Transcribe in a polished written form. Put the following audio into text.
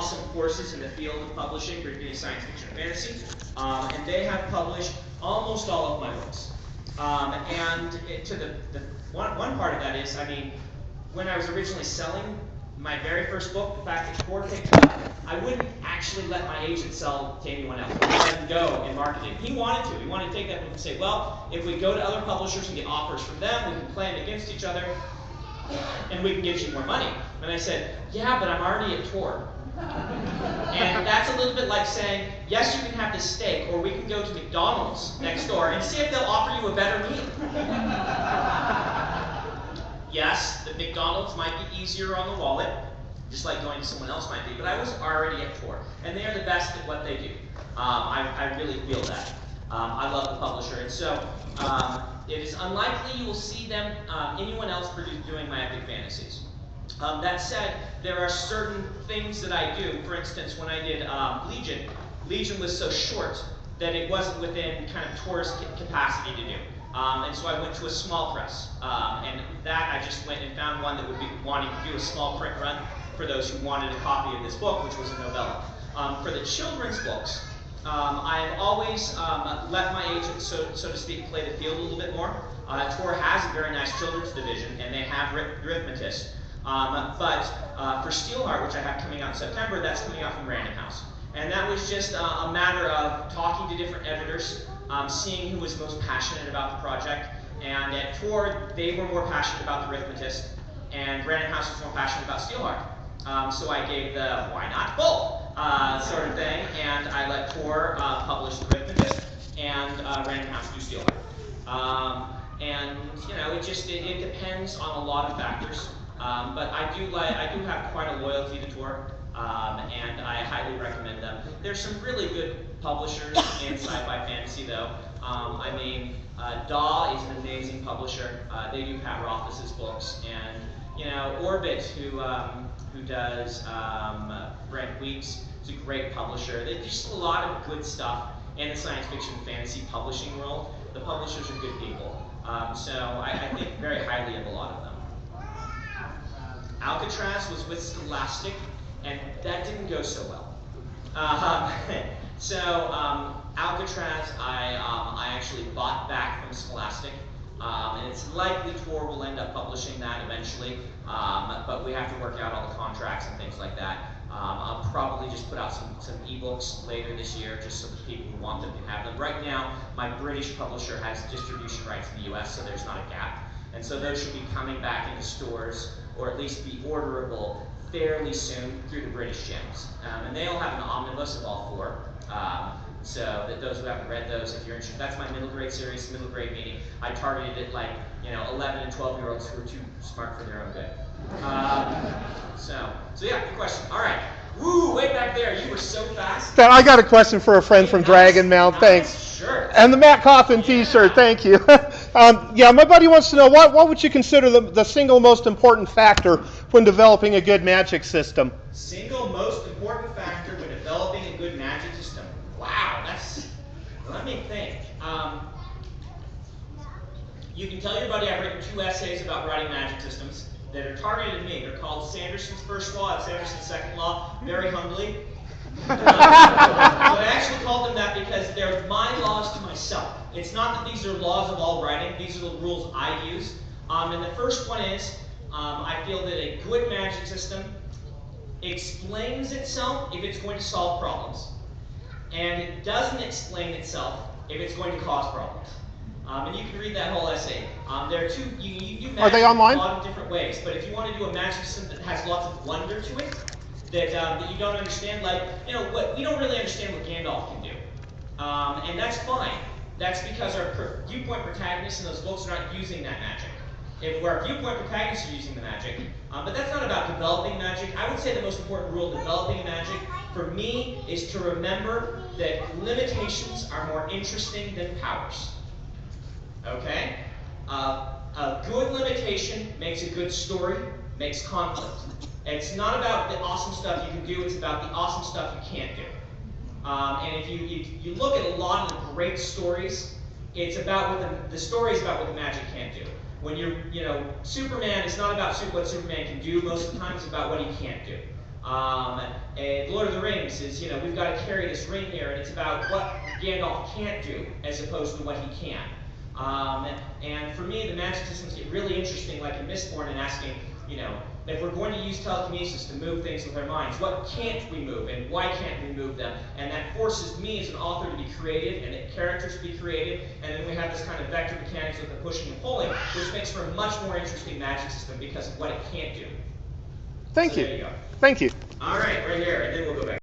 awesome courses in the field of publishing, particularly science fiction and fantasy, and they have published almost all of my books. To the one part of that is, I mean, when I was originally selling my very first book, the fact that Tor picked it up, I wouldn't actually let my agent sell to anyone else. I let him go and market it. He wanted to. He wanted to take that book and say, well, if we go to other publishers and get offers from them, we can play them against each other, and we can get you more money. And I said, yeah, but I'm already at Tor. And that's a little bit like saying, yes, you can have this steak, or we can go to McDonald's next door and see if they'll offer you a better meal. Yes, the McDonald's might be easier on the wallet, just like going to someone else might be, but I was already at Tor, and they are the best at what they do. I really feel that. I love the publisher, and so it is unlikely you will see them, anyone else doing my epic fantasies. That said, there are certain things that I do. For instance, when I did Legion was so short that it wasn't within kind of Tor's capacity to do. And so I went to a small press, and that I just went and found one that would be wanting to do a small print run for those who wanted a copy of this book, which was a novella. For the children's books, I have always let my agent, so to speak, play the field a little bit more. Tor has a very nice children's division, and they have Rithmatist. But for Steelheart, which I have coming out in September, that's coming out from Random House. And that was just a matter of talking to different editors, seeing who was most passionate about the project. And at Tor, they were more passionate about the Rithmatist, and Random House was more passionate about Steelheart. So I gave the why not both sort of thing, and I let Tor publish the Rithmatist, and Random House do Steelheart. And you know, it depends on a lot of factors. But I do have quite a loyalty to Tor, and I highly recommend them. There's some really good publishers in sci-fi fantasy, though. I mean, DAW is an amazing publisher. They do Pat Rothfuss's books, and you know, Orbit, who does Brent Weeks, is a great publisher. There's just a lot of good stuff in the science fiction and fantasy publishing world. The publishers are good people, so I think very highly of a lot of them. Alcatraz was with Scholastic, and that didn't go so well. Alcatraz, I actually bought back from Scholastic, and it's likely Tor will end up publishing that eventually, but we have to work out all the contracts and things like that. I'll probably just put out some ebooks later this year, just so that people who want them can have them. Right now, my British publisher has distribution rights in the US, so there's not a gap. And so those should be coming back into stores, or at least be orderable fairly soon through the British gems. And they'll have an omnibus of all four. So that those who haven't read those, if you're interested, that's my middle grade series, middle grade meaning I targeted it like, you know, 11 and 12-year-olds who are too smart for their own good. So yeah, good question. All right. Woo, way back there, you were so fast. I got a question for a friend from Dragon Mount, thanks. Sure. And the Matt Coffin t-shirt, thank you. Yeah, my buddy wants to know, what would you consider the single most important factor when developing a good magic system? Single most important factor when developing a good magic system. Wow, let me think. You can tell your buddy I've written 2 essays about writing magic systems that are targeted at me. They're called Sanderson's First Law and Sanderson's Second Law, very humbly. I actually called them that because they're my laws to myself. It's not that these are laws of all writing. These are the rules I use. And the first one is, I feel that a good magic system explains itself if it's going to solve problems. And it doesn't explain itself if it's going to cause problems. And you can read that whole essay. There are two, you do magic in a lot of different ways, but if you want to do a magic system that has lots of wonder to it, that you don't understand, like, you know, we don't really understand what Gandalf can do. And that's fine. That's because our viewpoint protagonists in those books are not using that magic. If our viewpoint protagonists are using the magic, but that's not about developing magic. I would say the most important rule of developing magic, for me, is to remember that limitations are more interesting than powers. Okay? A good limitation makes a good story, makes conflict. It's not about the awesome stuff you can do, it's about the awesome stuff you can't do. And if you look at a lot of the great stories, it's about what the story is about what the magic can't do. When Superman, it's not about what Superman can do, most of the time it's about what he can't do. And Lord of the Rings is, we've got to carry this ring here, and it's about what Gandalf can't do as opposed to what he can. And for me, the magic systems get really interesting, like in Mistborn, and asking, if we're going to use telekinesis to move things with our minds, what can't we move, and why can't we move them? And that forces me as an author to be creative, and the characters to be creative, and then we have this kind of vector mechanics with the pushing and pulling, which makes for a much more interesting magic system because of what it can't do. Thank So you. there you go. Thank you. All right, right here, and then we'll go back.